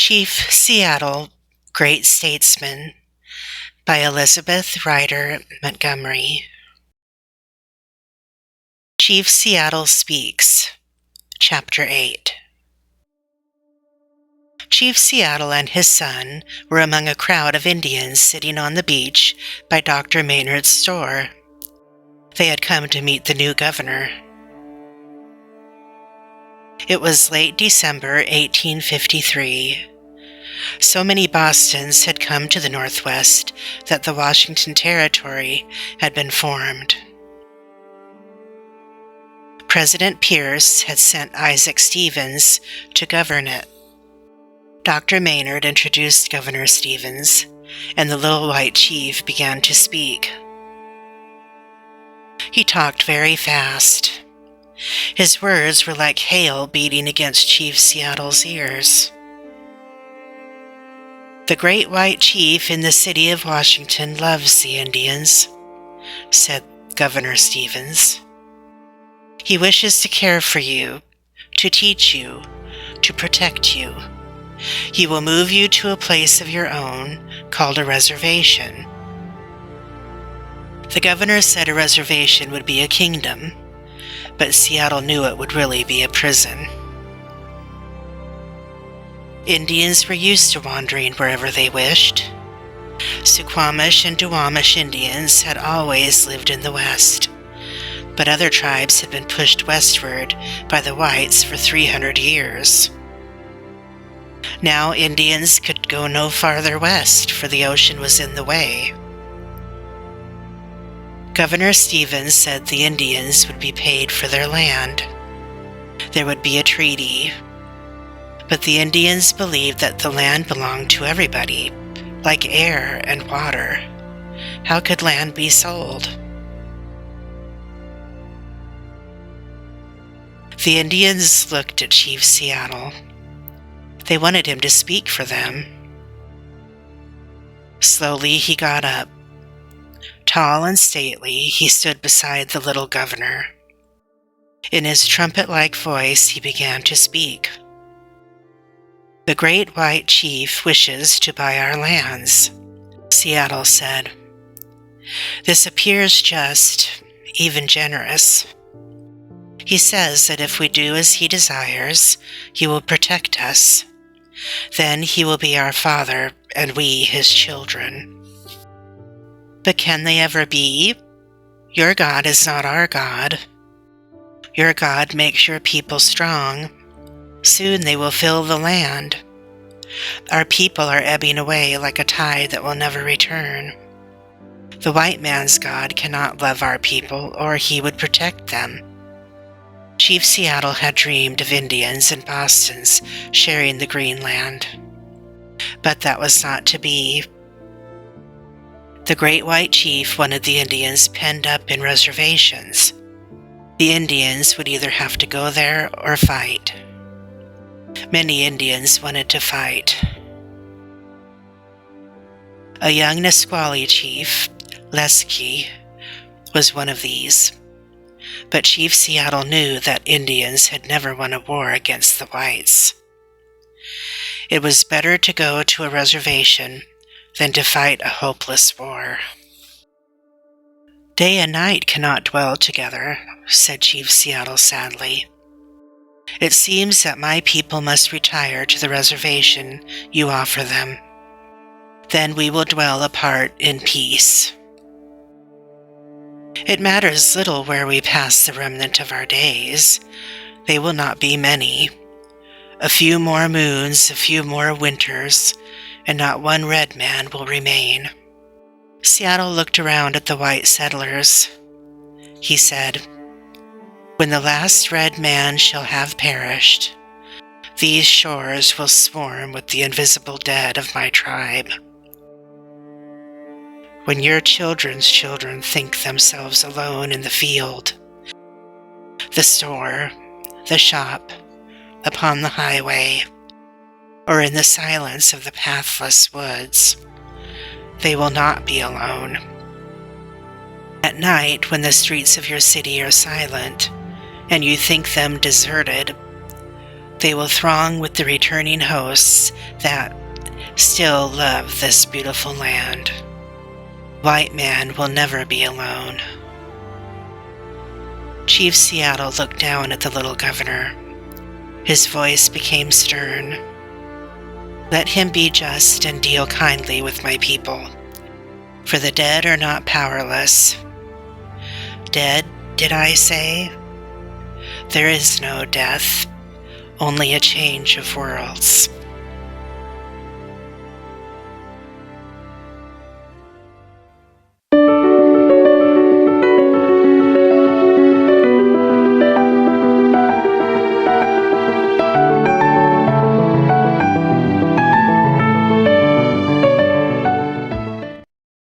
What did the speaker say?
Chief Seattle, Great Statesman by Elizabeth Rider Montgomery. Chief Seattle Speaks, Chapter 8. Chief Seattle and his son were among a crowd of Indians sitting on the beach by Dr. Maynard's store. They had come to meet the new governor. It was late December 1853. So many Bostons had come to the Northwest that the Washington Territory had been formed. President Pierce had sent Isaac Stevens to govern it. Dr. Maynard introduced Governor Stevens, and the little white chief began to speak. He talked very fast. His words were like hail beating against Chief Seattle's ears. "The great white chief in the city of Washington loves the Indians," said Governor Stevens. "He wishes to care for you, to teach you, to protect you. He will move you to a place of your own called a reservation." The governor said a reservation would be a kingdom, but Seattle knew it would really be a prison. Indians were used to wandering wherever they wished. Suquamish and Duwamish Indians had always lived in the West, but other tribes had been pushed westward by the whites for 300 years. Now Indians could go no farther west, for the ocean was in the way. Governor Stevens said the Indians would be paid for their land. There would be a treaty. But the Indians believed that the land belonged to everybody, like air and water. How could land be sold? The Indians looked at Chief Seattle. They wanted him to speak for them. Slowly he got up. Tall and stately, he stood beside the little governor. In his trumpet-like voice, he began to speak. "The great white chief wishes to buy our lands," Seattle said. "This appears just, even generous. He says that if we do as he desires, he will protect us. Then he will be our father, and we his children. But can they ever be? Your God is not our God. Your God makes your people strong. Soon they will fill the land. Our people are ebbing away like a tide that will never return. The white man's God cannot love our people, or he would protect them." Chief Seattle had dreamed of Indians and Bostons sharing the green land. But that was not to be. The great white chief wanted the Indians penned up in reservations. The Indians would either have to go there or fight. Many Indians wanted to fight. A young Nisqually chief, Lesky, was one of these. But Chief Seattle knew that Indians had never won a war against the whites. It was better to go to a reservation than to fight a hopeless war. "Day and night cannot dwell together," said Chief Seattle sadly. "It seems that my people must retire to the reservation you offer them. Then we will dwell apart in peace. It matters little where we pass the remnant of our days. They will not be many. A few more moons, a few more winters, and not one red man will remain." Seattle looked around at the white settlers. He said, "When the last red man shall have perished, these shores will swarm with the invisible dead of my tribe. When your children's children think themselves alone in the field, the store, the shop, upon the highway, or in the silence of the pathless woods, they will not be alone. At night, when the streets of your city are silent, and you think them deserted, They will throng with the returning hosts that still love this beautiful land. White man will never be alone. Chief Seattle looked down at the little governor. His voice became stern. Let him be just and deal kindly with my people, for the dead are not powerless. Dead, did I say? There is no death, only a change of worlds.